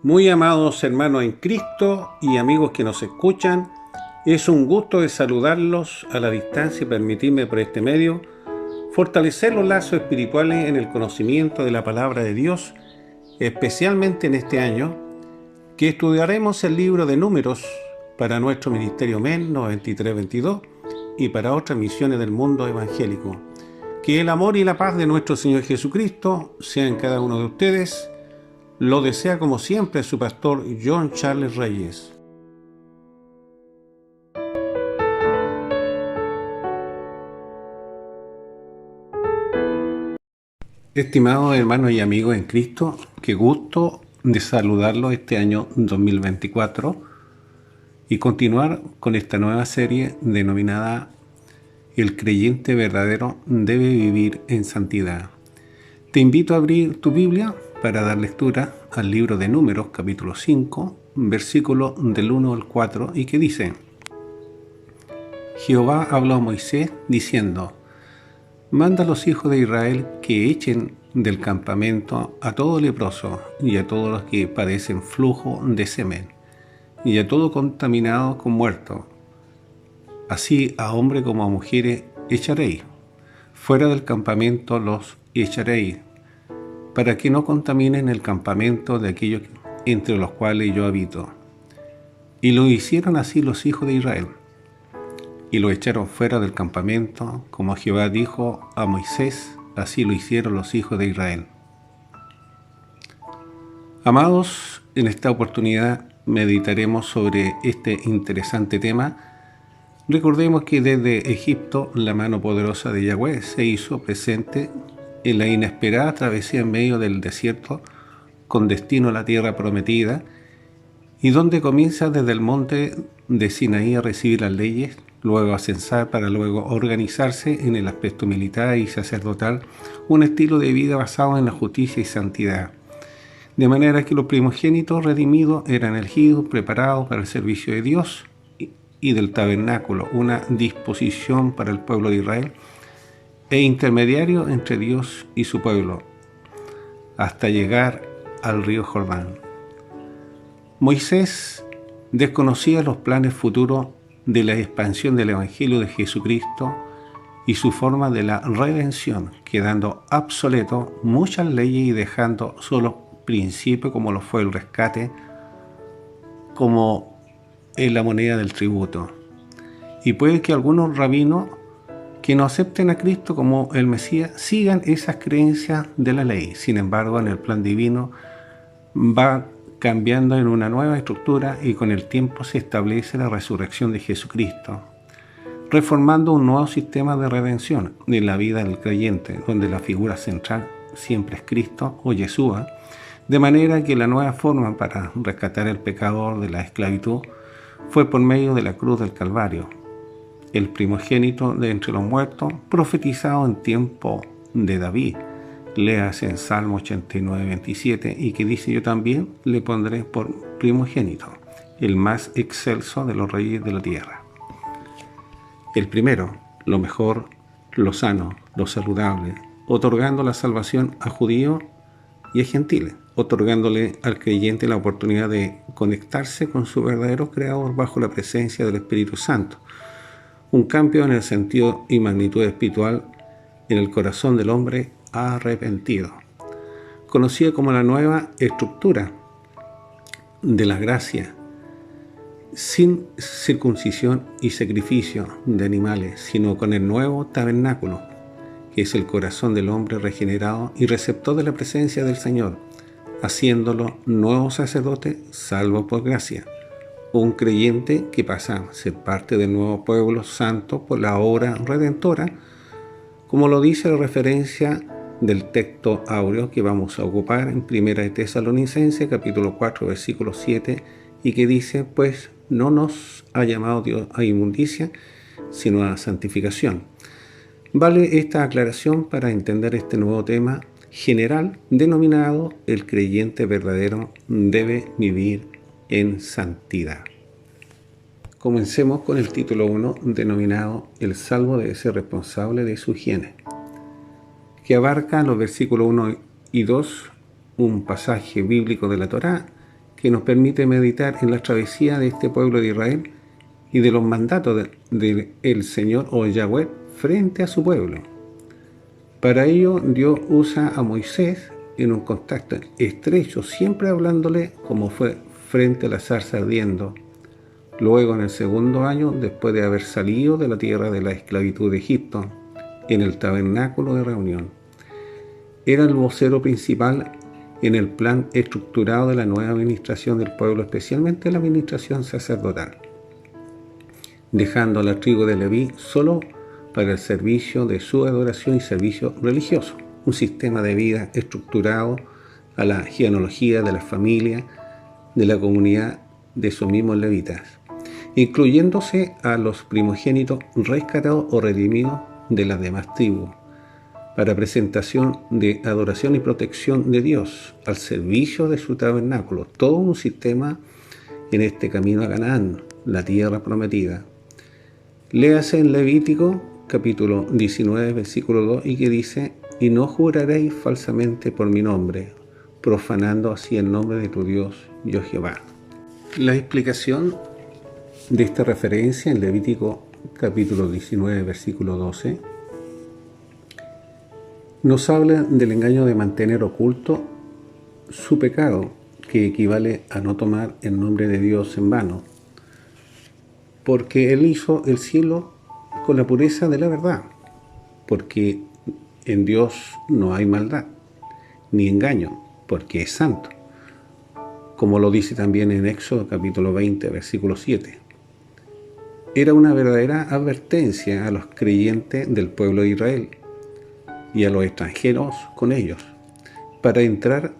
Muy amados hermanos en Cristo y amigos que nos escuchan, es un gusto de saludarlos a la distancia y permitirme por este medio fortalecer los lazos espirituales en el conocimiento de la palabra de Dios, especialmente en este año, que estudiaremos el libro de Números para nuestro Ministerio MEN 9322 y para otras misiones del mundo evangélico. Que el amor y la paz de nuestro Señor Jesucristo sean en cada uno de ustedes. Lo desea como siempre su pastor John Charles Reyes. Estimados hermanos y amigos en Cristo, qué gusto de saludarlos este año 2024 y continuar con esta nueva serie denominada El creyente verdadero debe vivir en santidad. Te invito a abrir tu Biblia para dar lectura al libro de Números, capítulo 5, versículo del 1 al 4, y que dice: Jehová habló a Moisés diciendo: Manda a los hijos de Israel que echen del campamento a todo leproso y a todos los que padecen flujo de semen y a todo contaminado con muerto. Así a hombres como a mujeres echaréis. Fuera del campamento los echaréis, para que no contaminen el campamento de aquellos entre los cuales yo habito. Y lo hicieron así los hijos de Israel, y lo echaron fuera del campamento, como Jehová dijo a Moisés, así lo hicieron los hijos de Israel. Amados, en esta oportunidad meditaremos sobre este interesante tema. Recordemos que desde Egipto la mano poderosa de Yahweh se hizo presente en la inesperada travesía en medio del desierto con destino a la tierra prometida, y donde comienza desde el monte de Sinaí a recibir las leyes, luego a censar para luego organizarse en el aspecto militar y sacerdotal, un estilo de vida basado en la justicia y santidad. De manera que los primogénitos redimidos eran elegidos, preparados para el servicio de Dios y del tabernáculo, una disposición para el pueblo de Israel e intermediario entre Dios y su pueblo, hasta llegar al río Jordán. Moisés desconocía los planes futuros de la expansión del Evangelio de Jesucristo y su forma de la redención, quedando obsoleto muchas leyes y dejando solo principios como lo fue el rescate, como en la moneda del tributo. Y puede que algunos rabinos que no acepten a Cristo como el Mesías sigan esas creencias de la ley. Sin embargo, en el plan divino va cambiando en una nueva estructura y con el tiempo se establece la resurrección de Jesucristo, reformando un nuevo sistema de redención en la vida del creyente, donde la figura central siempre es Cristo o Yeshua, de manera que la nueva forma para rescatar al pecador de la esclavitud fue por medio de la cruz del Calvario, el primogénito de entre los muertos, profetizado en tiempo de David. Léase en Salmo 89, 27, y que dice: yo también le pondré por primogénito, el más excelso de los reyes de la tierra. El primero, lo mejor, lo sano, lo saludable, otorgando la salvación a judíos y a gentiles, otorgándole al creyente la oportunidad de conectarse con su verdadero creador bajo la presencia del Espíritu Santo. Un cambio en el sentido y magnitud espiritual en el corazón del hombre arrepentido, conocida como la nueva estructura de la gracia, sin circuncisión y sacrificio de animales, sino con el nuevo tabernáculo, que es el corazón del hombre regenerado y receptor de la presencia del Señor, haciéndolo nuevo sacerdote salvo por gracia, un creyente que pasa a ser parte del nuevo pueblo santo por la obra redentora, como lo dice la referencia del texto áureo que vamos a ocupar en 1 de Tesalonicenses, capítulo 4, versículo 7, y que dice: pues no nos ha llamado Dios a inmundicia, sino a santificación. Vale esta aclaración para entender este nuevo tema general denominado el creyente verdadero debe vivir en santidad. Comencemos con el título 1 denominado El salvo debe ser responsable de su higiene, que abarca los versículos 1 y 2, un pasaje bíblico de la Torá, que nos permite meditar en la travesía de este pueblo de Israel y de los mandatos del Señor o Yahweh frente a su pueblo. Para ello, Dios usa a Moisés en un contacto estrecho, siempre hablándole como fue frente a la zarza ardiendo. Luego, en el segundo año, después de haber salido de la tierra de la esclavitud de Egipto, en el tabernáculo de reunión. Era el vocero principal en el plan estructurado de la nueva administración del pueblo, especialmente la administración sacerdotal, dejando a la tribu de Leví solo para el servicio de su adoración y servicio religioso, un sistema de vida estructurado a la genealogía de la familia de la comunidad de esos mismos levitas, incluyéndose a los primogénitos rescatados o redimidos de las demás tribus, para presentación de adoración y protección de Dios, al servicio de su tabernáculo, todo un sistema en este camino a Canaán, la tierra prometida. Léase en Levítico capítulo 19, versículo 2, y que dice: «Y no juraréis falsamente por mi nombre, profanando así el nombre de tu Dios, yo Jehová». La explicación de esta referencia en Levítico capítulo 19, versículo 12, nos habla del engaño de mantener oculto su pecado, que equivale a no tomar el nombre de Dios en vano, porque Él hizo el cielo con la pureza de la verdad, porque en Dios no hay maldad, ni engaño, porque es santo, como lo dice también en Éxodo capítulo 20, versículo 7. Era una verdadera advertencia a los creyentes del pueblo de Israel y a los extranjeros con ellos, para entrar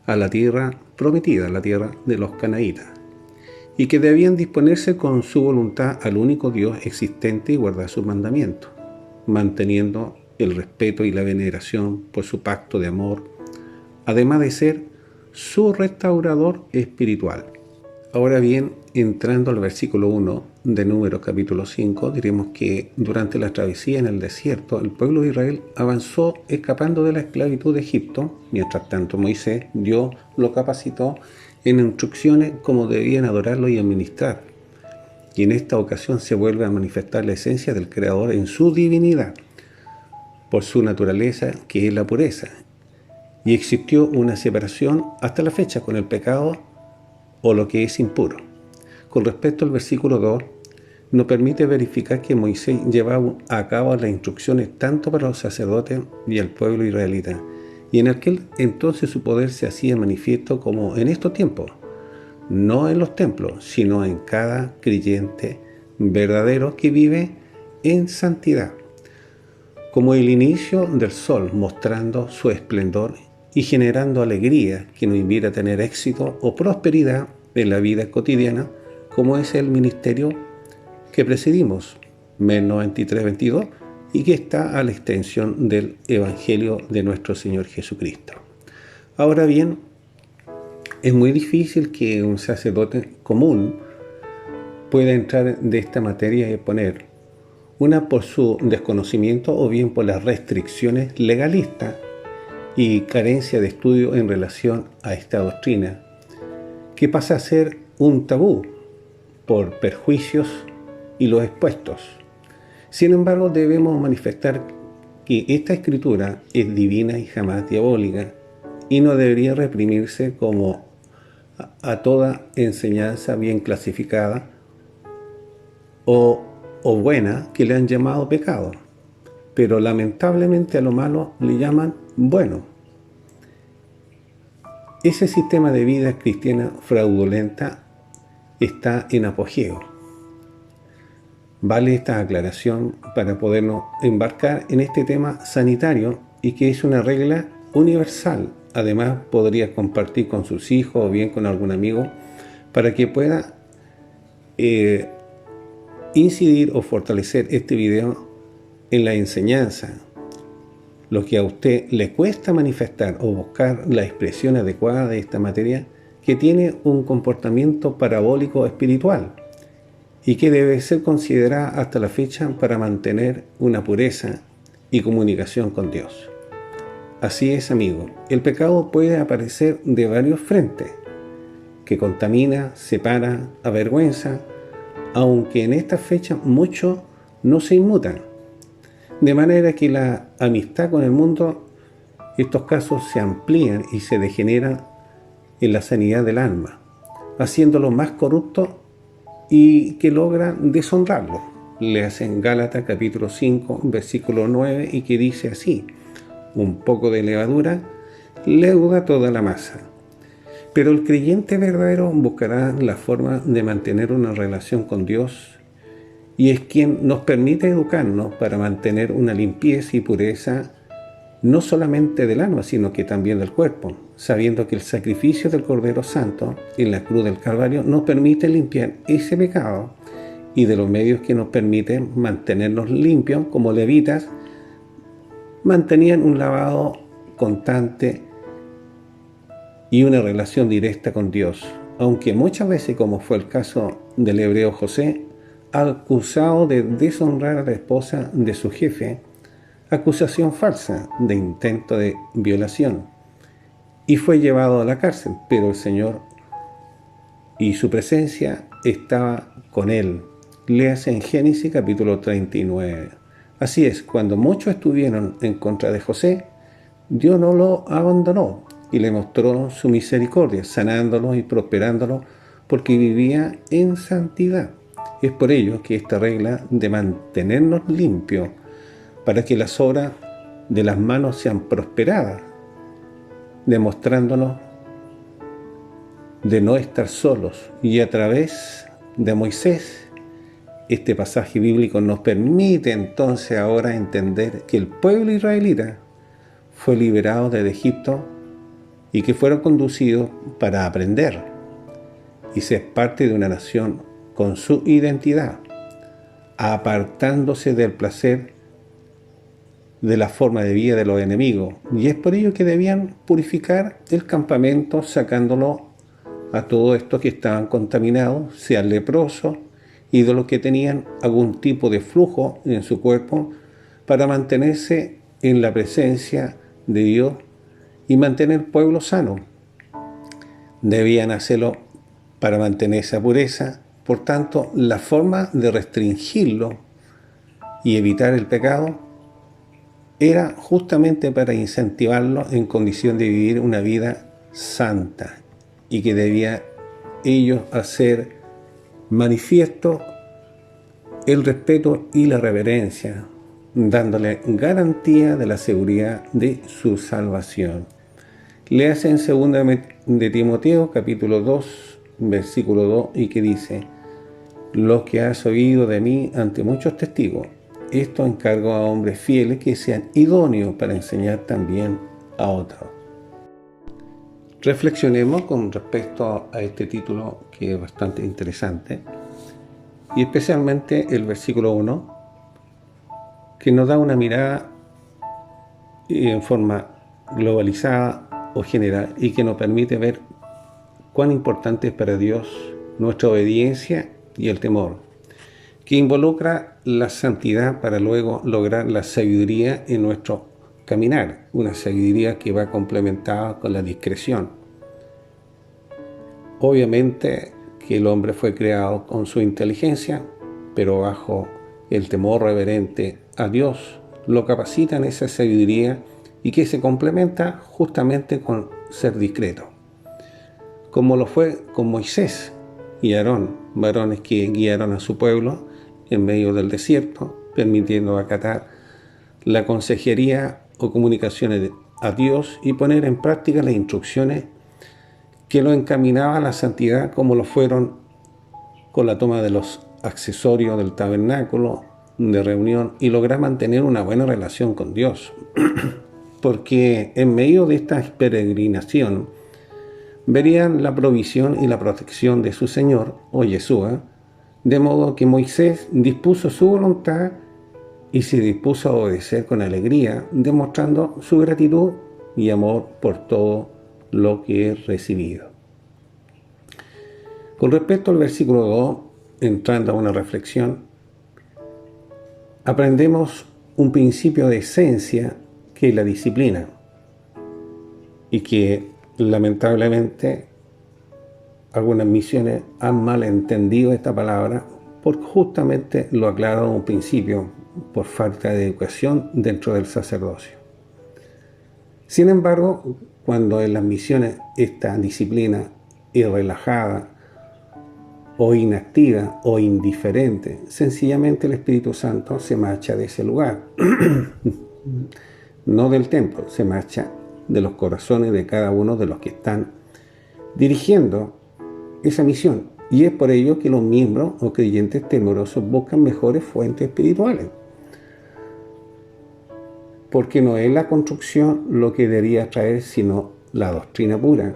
a la tierra prometida, la tierra de los canaítas, y que debían disponerse con su voluntad al único Dios existente y guardar sus mandamientos, manteniendo el respeto y la veneración por su pacto de amor, además de ser su restaurador espiritual. Ahora bien, entrando al versículo 1 de Números capítulo 5, diremos que durante la travesía en el desierto, el pueblo de Israel avanzó escapando de la esclavitud de Egipto. Mientras tanto, Moisés, Dios lo capacitó en instrucciones cómo debían adorarlo y administrar. Y en esta ocasión se vuelve a manifestar la esencia del Creador en su divinidad, por su naturaleza, que es la pureza. Y existió una separación hasta la fecha con el pecado o lo que es impuro. Con respecto al versículo 2, nos permite verificar que Moisés llevaba a cabo las instrucciones tanto para los sacerdotes y al pueblo israelita, y en aquel entonces su poder se hacía manifiesto como en estos tiempos, no en los templos, sino en cada creyente verdadero que vive en santidad, como el inicio del sol mostrando su esplendor y generando alegría que nos invita a tener éxito o prosperidad en la vida cotidiana, como es el ministerio que presidimos, MEN 9322, y que está a la extensión del Evangelio de nuestro Señor Jesucristo. Ahora bien, es muy difícil que un sacerdote común pueda entrar de esta materia y exponer, una por su desconocimiento o bien por las restricciones legalistas y carencia de estudio en relación a esta doctrina, que pasa a ser un tabú por perjuicios y los expuestos. Sin embargo, debemos manifestar que esta escritura es divina y jamás diabólica, y no debería reprimirse como a toda enseñanza bien clasificada o buena que le han llamado pecado, pero lamentablemente a lo malo le llaman bueno. Ese sistema de vida cristiana fraudulenta está en apogeo. Vale esta aclaración para podernos embarcar en este tema sanitario y que es una regla universal. Además, podría compartir con sus hijos o bien con algún amigo para que pueda incidir o fortalecer este video en la enseñanza. Lo que a usted le cuesta manifestar o buscar la expresión adecuada de esta materia, que tiene un comportamiento parabólico espiritual y que debe ser considerada hasta la fecha para mantener una pureza y comunicación con Dios. Así es, amigo, el pecado puede aparecer de varios frentes, que contamina, separa, avergüenza, aunque en estas fechas muchos no se inmutan. De manera que la amistad con el mundo, estos casos se amplían y se degeneran en la sanidad del alma, haciéndolo más corrupto y que logran deshonrarlo. Le hacen Gálatas capítulo 5, versículo 9, y que dice así: un poco de levadura leuda toda la masa. Pero el creyente verdadero buscará la forma de mantener una relación con Dios, y es quien nos permite educarnos para mantener una limpieza y pureza no solamente del alma, sino que también del cuerpo, sabiendo que el sacrificio del Cordero Santo en la cruz del Calvario nos permite limpiar ese pecado, y de los medios que nos permiten mantenernos limpios, como levitas mantenían un lavado constante y una relación directa con Dios, aunque muchas veces, como fue el caso del hebreo José, acusado de deshonrar a la esposa de su jefe, acusación falsa de intento de violación, y fue llevado a la cárcel, pero el Señor y su presencia estaba con él. Léase en Génesis capítulo 39. Así es, cuando muchos estuvieron en contra de José, Dios no lo abandonó y le mostró su misericordia, sanándolo y prosperándolo, porque vivía en santidad. Es por ello que esta regla de mantenernos limpios para que las obras de las manos sean prosperadas, demostrándonos de no estar solos. Y a través de Moisés, este pasaje bíblico nos permite entonces ahora entender que el pueblo israelita fue liberado desde Egipto y que fueron conducidos para aprender y ser parte de una nación con su identidad, apartándose del placer de la forma de vida de los enemigos. Y es por ello que debían purificar el campamento, sacándolo a todos estos que estaban contaminados, sean leprosos, y de los que tenían algún tipo de flujo en su cuerpo, para mantenerse en la presencia de Dios y mantener el pueblo sano. Debían hacerlo para mantener esa pureza. Por tanto, la forma de restringirlo y evitar el pecado era justamente para incentivarlo en condición de vivir una vida santa, y que debía ellos hacer manifiesto el respeto y la reverencia, dándole garantía de la seguridad de su salvación. Léase en 2 de Timoteo, capítulo 2, versículo 2, y que dice: lo que has oído de mí ante muchos testigos, esto encargo a hombres fieles que sean idóneos para enseñar también a otros. Reflexionemos con respecto a este título, que es bastante interesante, y especialmente el versículo 1, que nos da una mirada en forma globalizada o general, y que nos permite ver cuán importante es para Dios nuestra obediencia y el temor, que involucra la santidad para luego lograr la sabiduría en nuestro caminar, una sabiduría que va complementada con la discreción. Obviamente que el hombre fue creado con su inteligencia, pero bajo el temor reverente a Dios lo capacita en esa sabiduría, y que se complementa justamente con ser discreto, como lo fue con Moisés y Aarón, varones que guiaron a su pueblo en medio del desierto, permitiendo acatar la consejería o comunicaciones a Dios y poner en práctica las instrucciones que lo encaminaban a la santidad, como lo fueron con la toma de los accesorios del tabernáculo de reunión, y lograr mantener una buena relación con Dios. Porque en medio de esta peregrinación verían la provisión y la protección de su Señor, o Yeshua, de modo que Moisés dispuso su voluntad y se dispuso a obedecer con alegría, demostrando su gratitud y amor por todo lo que he recibido. Con respecto al versículo 2, entrando a una reflexión, aprendemos un principio de esencia, que es la disciplina, y que lamentablemente algunas misiones han malentendido esta palabra porque justamente lo aclaro en un principio, por falta de educación dentro del sacerdocio. Sin embargo, cuando en las misiones esta disciplina es relajada o inactiva o indiferente, sencillamente el Espíritu Santo se marcha de ese lugar. No del templo, se marcha de los corazones de cada uno de los que están dirigiendo esa misión. Y es por ello que los miembros o creyentes temerosos buscan mejores fuentes espirituales. Porque no es la construcción lo que debería traer, sino la doctrina pura,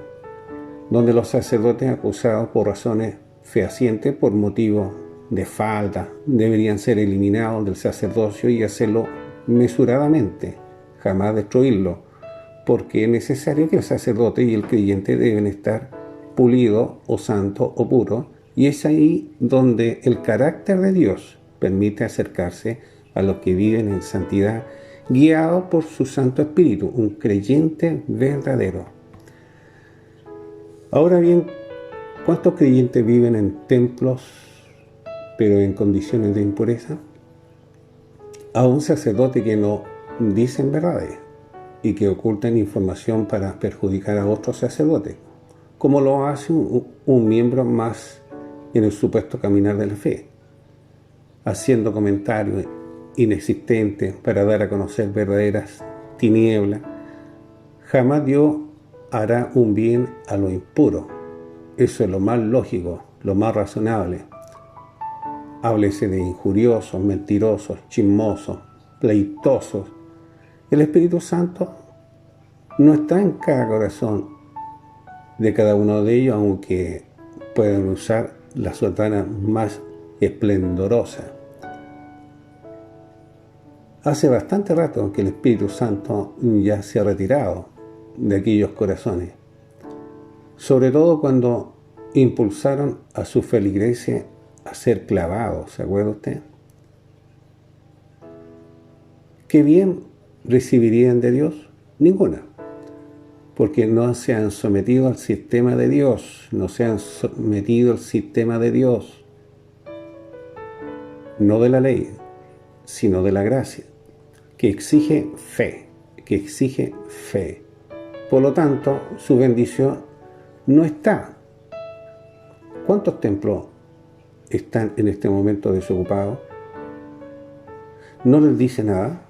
donde los sacerdotes acusados por razones fehacientes, por motivos de falta, deberían ser eliminados del sacerdocio y hacerlo mesuradamente, jamás destruirlo, porque es necesario que el sacerdote y el creyente deben estar pulidos o santos o puros, y es ahí donde el carácter de Dios permite acercarse a los que viven en santidad, guiado por su Santo Espíritu, un creyente verdadero. Ahora bien, ¿cuántos creyentes viven en templos, pero en condiciones de impureza? A un sacerdote que no dicen verdades y que ocultan información para perjudicar a otros sacerdotes, como lo hace un miembro más en el supuesto caminar de la fe, haciendo comentarios inexistentes para dar a conocer verdaderas tinieblas. Jamás Dios hará un bien a lo impuro. Eso es lo más lógico, lo más razonable. Háblese de injuriosos, mentirosos, chismosos, pleitosos. El Espíritu Santo no está en cada corazón de cada uno de ellos, aunque puedan usar la sotana más esplendorosa. Hace bastante rato que el Espíritu Santo ya se ha retirado de aquellos corazones, sobre todo cuando impulsaron a su feligreses a ser clavados, ¿se acuerda usted? ¿Qué bien recibirían de Dios? Ninguna, porque no se han sometido al sistema de Dios, no se han sometido al sistema de Dios, no de la ley, sino de la gracia, que exige fe, Por lo tanto, su bendición no está. ¿Cuántos templos están en este momento desocupados? ¿No les dice nada?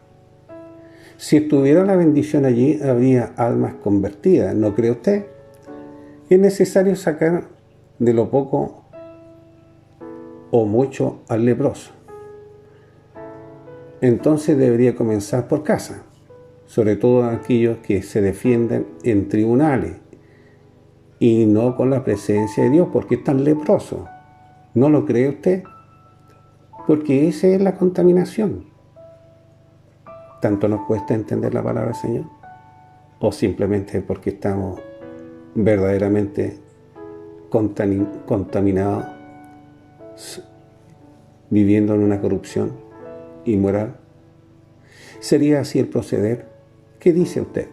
Si estuviera la bendición allí, habría almas convertidas, ¿no cree usted? Es necesario sacar de lo poco o mucho al leproso. Entonces debería comenzar por casa, sobre todo aquellos que se defienden en tribunales y no con la presencia de Dios, porque están leprosos. ¿No lo cree usted? Porque esa es la contaminación. ¿Tanto nos cuesta entender la palabra del Señor? ¿O simplemente porque estamos verdaderamente contaminados, viviendo en una corrupción inmoral? ¿Sería así el proceder? ¿Qué dice usted?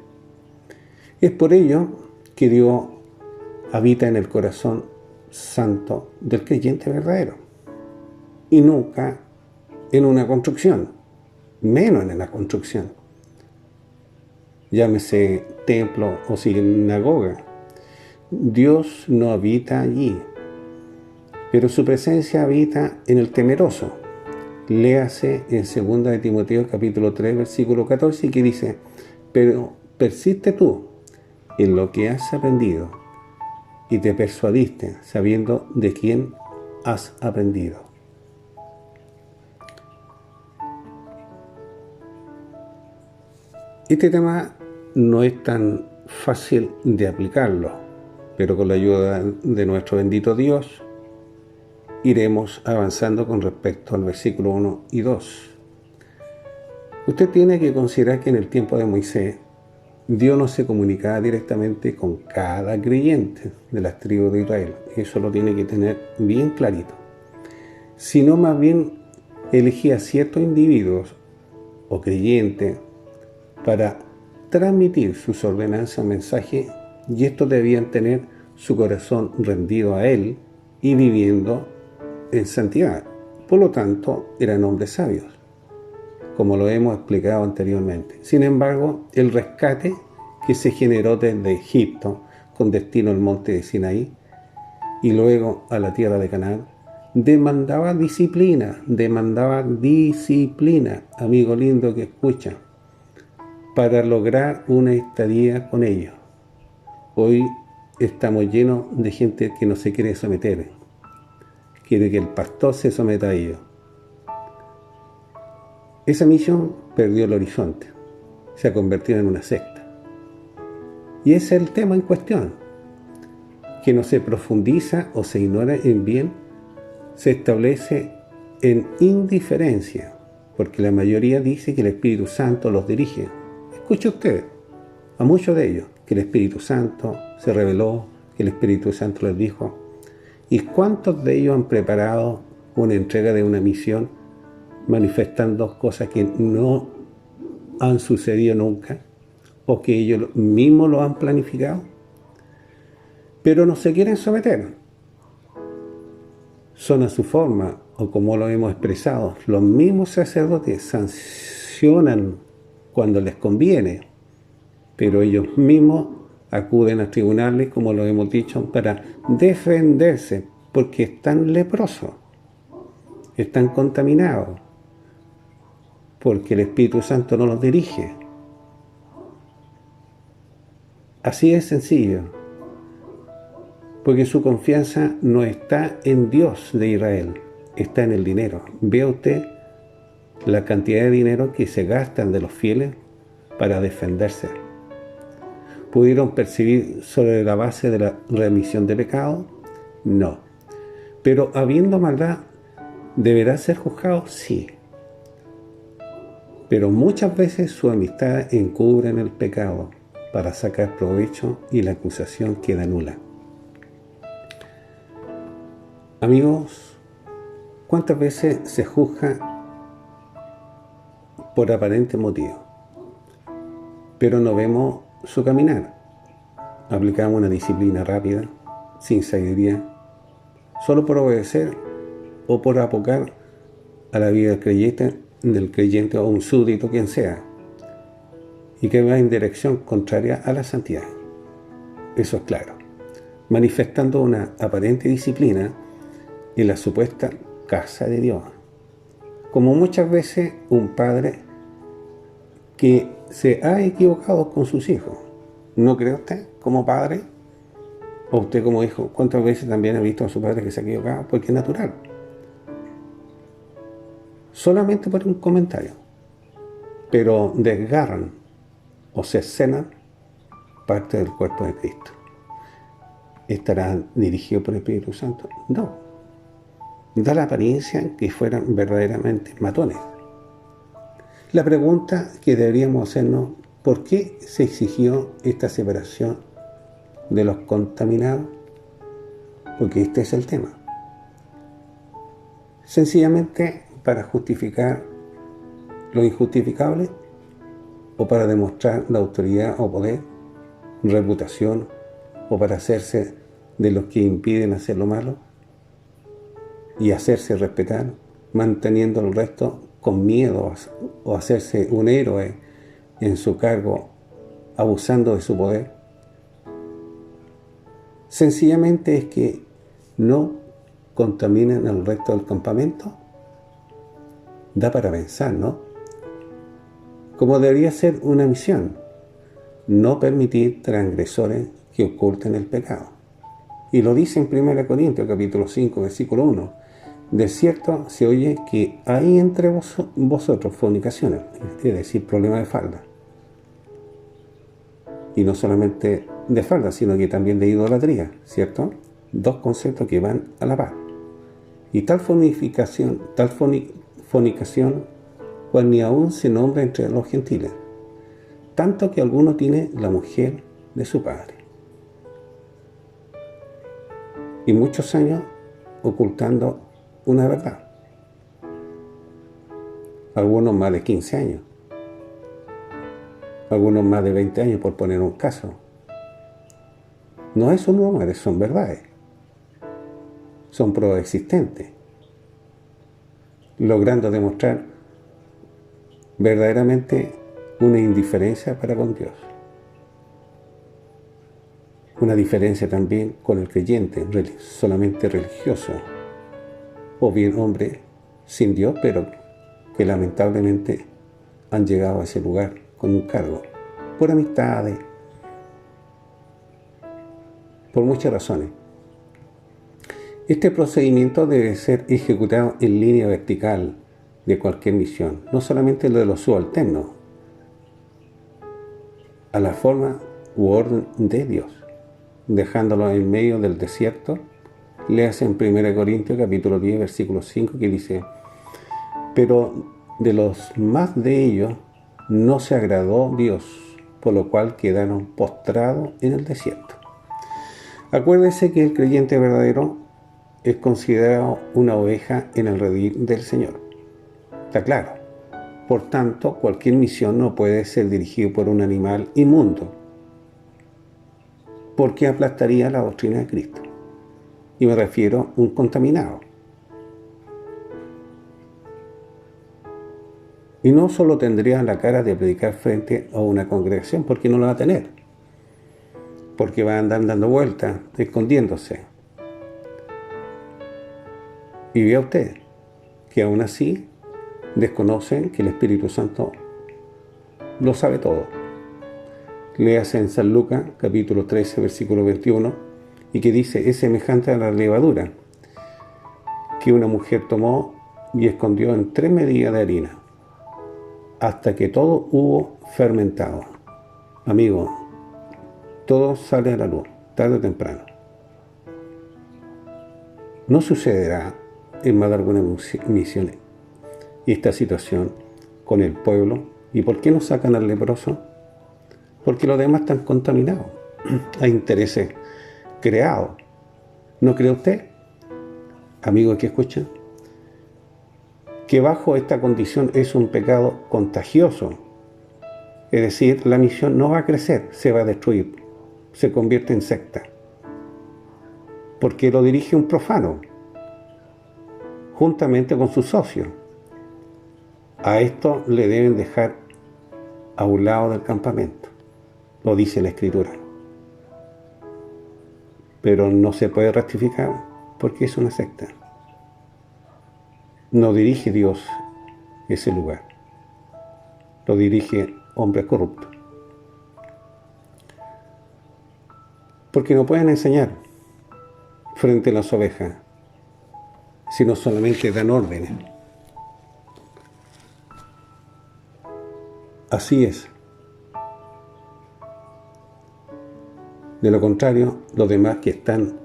Es por ello que Dios habita en el corazón santo del creyente verdadero y nunca en una construcción, menos en la construcción, llámese templo o sinagoga. Dios no habita allí, pero su presencia habita en el temeroso. Léase en 2 de Timoteo capítulo 3 versículo 14, que dice: pero persiste tú en lo que has aprendido y te persuadiste, sabiendo de quién has aprendido. Este tema no es tan fácil de aplicarlo, pero con la ayuda de nuestro bendito Dios iremos avanzando con respecto al versículo 1 y 2. Usted tiene que considerar que en el tiempo de Moisés, Dios no se comunicaba directamente con cada creyente de las tribus de Israel. Eso lo tiene que tener bien clarito. Sino más bien elegía ciertos individuos o creyentes para transmitir sus ordenanzas, mensajes, y estos debían tener su corazón rendido a Él y viviendo en santidad. Por lo tanto, eran hombres sabios, como lo hemos explicado anteriormente. Sin embargo, el rescate que se generó desde Egipto con destino al monte de Sinaí y luego a la tierra de Canaán, demandaba disciplina, amigo lindo que escucha, para lograr una estadía con ellos. Hoy estamos llenos de gente que no se quiere someter, quiere que el pastor se someta a ellos. Esa misión perdió el horizonte, se ha convertido en una secta. Y ese es el tema en cuestión, que no se profundiza o se ignora en bien, se establece en indiferencia, porque la mayoría dice que el Espíritu Santo los dirige. Escuche usted, a muchos de ellos, que el Espíritu Santo se reveló, que el Espíritu Santo les dijo. ¿Y cuántos de ellos han preparado una entrega de una misión manifestando cosas que no han sucedido nunca o que ellos mismos lo han planificado? Pero no se quieren someter. Son a su forma, o como lo hemos expresado, los mismos sacerdotes sancionan cuando les conviene, pero ellos mismos acuden a tribunales, como lo hemos dicho, para defenderse, porque están leprosos, están contaminados, porque el Espíritu Santo no los dirige. Así es sencillo, porque su confianza no está en Dios de Israel, está en el dinero. Vea usted la cantidad de dinero que se gastan de los fieles para defenderse. ¿Pudieron percibir sobre la base de la remisión de pecado? No. Pero habiendo maldad, ¿deberá ser juzgado? Sí. Pero muchas veces su amistad encubre en el pecado para sacar provecho y la acusación queda nula. Amigos, ¿cuántas veces se juzga por aparente motivo? Pero no vemos su caminar. Aplicamos una disciplina rápida, sin sabiduría, solo por obedecer o por apocar a la vida del creyente o un súbdito, quien sea, y que va en dirección contraria a la santidad. Eso es claro. Manifestando una aparente disciplina en la supuesta casa de Dios. Como muchas veces un padre que se ha equivocado con sus hijos. ¿No cree usted como padre? O usted como hijo, ¿cuántas veces también ha visto a su padre que se ha equivocado? Porque es natural. Solamente por un comentario. Pero desgarran o se escenan parte del cuerpo de Cristo. ¿Estará dirigido por el Espíritu Santo? No. Da la apariencia que fueran verdaderamente matones. La pregunta que deberíamos hacernos, ¿por qué se exigió esta separación de los contaminados? Porque este es el tema. Sencillamente para justificar lo injustificable o para demostrar la autoridad o poder, reputación, o para hacerse de los que impiden hacer lo malo y hacerse respetar, manteniendo al resto con miedo o hacerse un héroe en su cargo, abusando de su poder. Sencillamente es que no contaminen al resto del campamento. Da para pensar, ¿no? Como debería ser una misión, no permitir transgresores que oculten el pecado. Y lo dice en 1 Corintios capítulo 5, versículo 1. De cierto se oye que hay entre vosotros fornicaciones, es decir, problemas de falda. Y no solamente de falda, sino que también de idolatría, ¿cierto? Dos conceptos que van a la par. Y tal fornicación, cual ni aún se nombra entre los gentiles, tanto que alguno tiene la mujer de su padre. Y muchos años ocultando una verdad. Algunos más de 15 años. Algunos más de 20 años, por poner un caso. No son rumores, son verdades. Son pruebas existentes, logrando demostrar verdaderamente una indiferencia para con Dios. Una diferencia también con el creyente, solamente religioso, o bien hombre sin Dios, pero que lamentablemente han llegado a ese lugar con un cargo, por amistades, por muchas razones. Este procedimiento debe ser ejecutado en línea vertical de cualquier misión, no solamente lo de los subalternos, a la forma u orden de Dios, dejándolo en medio del desierto. Léase en 1 Corintios capítulo 10, versículo 5, que dice: pero de los más de ellos no se agradó Dios, por lo cual quedaron postrados en el desierto. Acuérdese que el creyente verdadero es considerado una oveja en el redil del Señor. Está claro. Por tanto, cualquier misión no puede ser dirigida por un animal inmundo, porque aplastaría la doctrina de Cristo. Y me refiero a un contaminado. Y no solo tendría la cara de predicar frente a una congregación, porque no lo va a tener. Porque va a andar dando vueltas, escondiéndose. Y vea usted que aún así desconocen que el Espíritu Santo lo sabe todo. Léase en San Lucas, capítulo 13, versículo 21, y que dice: es semejante a la levadura que una mujer tomó y escondió en 3 medidas de harina, hasta que todo hubo fermentado. Amigo, todo sale a la luz, tarde o temprano. ¿No sucederá en más de algunas misiones y esta situación con el pueblo? ¿Y por qué no sacan al leproso? Porque los demás están contaminados. Hay intereses creados. ¿No cree usted, amigo que escucha, que bajo esta condición es un pecado contagioso? Es decir, la misión no va a crecer, se va a destruir, se convierte en secta, porque lo dirige un profano, juntamente con sus socios. A esto le deben dejar a un lado del campamento, lo dice la Escritura. Pero no se puede rectificar porque es una secta. No dirige Dios ese lugar, lo dirige hombres corruptos. Porque no pueden enseñar frente a las ovejas, sino solamente dan órdenes. Así es. De lo contrario, los demás que están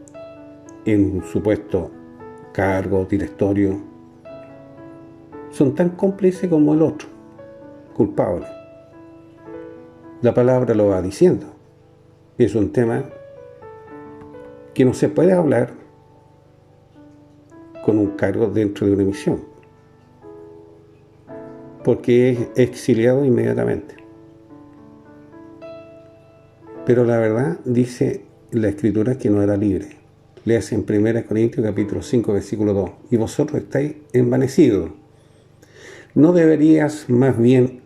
en un supuesto cargo, directorio, son tan cómplices como el otro, culpable. La palabra lo va diciendo. Es un tema que no se puede hablar con un cargo dentro de una misión, porque es exiliado inmediatamente. Pero la verdad, dice la Escritura, que no era libre. Léase en 1 Corintios capítulo 5, versículo 2. Y vosotros estáis envanecidos. ¿No deberías más bien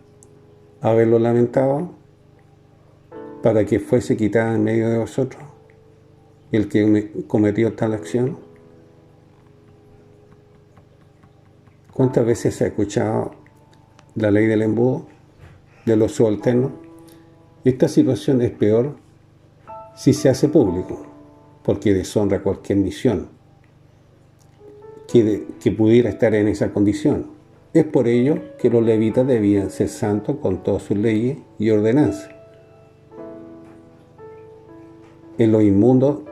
haberlo lamentado para que fuese quitada en medio de vosotros el que cometió tal acción? ¿Cuántas veces se ha escuchado la ley del embudo, de los subalternos? Esta situación es peor si se hace público, porque deshonra cualquier misión que pudiera estar en esa condición. Es por ello que los levitas debían ser santos con todas sus leyes y ordenanzas. En lo inmundo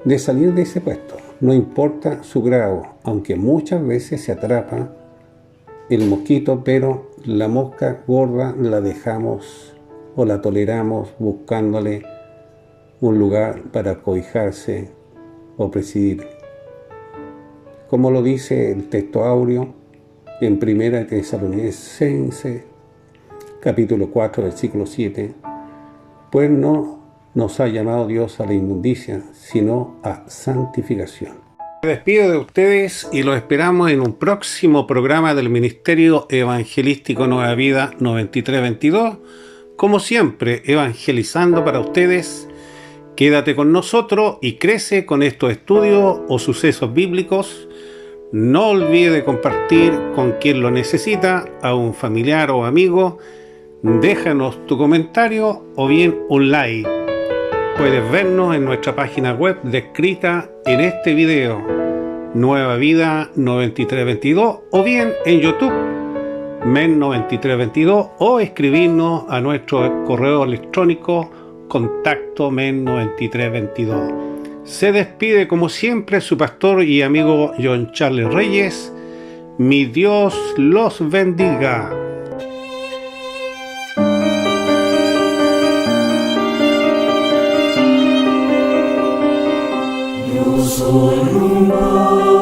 de salir de ese puesto, no importa su grado, aunque muchas veces se atrapa el mosquito, pero la mosca gorda la dejamos o la toleramos buscándole un lugar para cobijarse o presidir. Como lo dice el texto áureo en 1 Tesalonicenses capítulo 4, versículo 7, pues no nos ha llamado Dios a la inmundicia, sino a santificación. Me despido de ustedes y los esperamos en un próximo programa del Ministerio Evangelístico Nueva Vida 9322. Como siempre, evangelizando para ustedes. Quédate con nosotros y crece con estos estudios o sucesos bíblicos. No olvide de compartir con quien lo necesita, a un familiar o amigo. Déjanos tu comentario o bien un like. Puedes vernos en nuestra página web descrita en este video, Nueva Vida 9322, o bien en YouTube, men9322, o escribirnos a nuestro correo electrónico contacto men9322. Se despide como siempre su pastor y amigo John Charles Reyes. Mi Dios los bendiga. Yo soy rumbo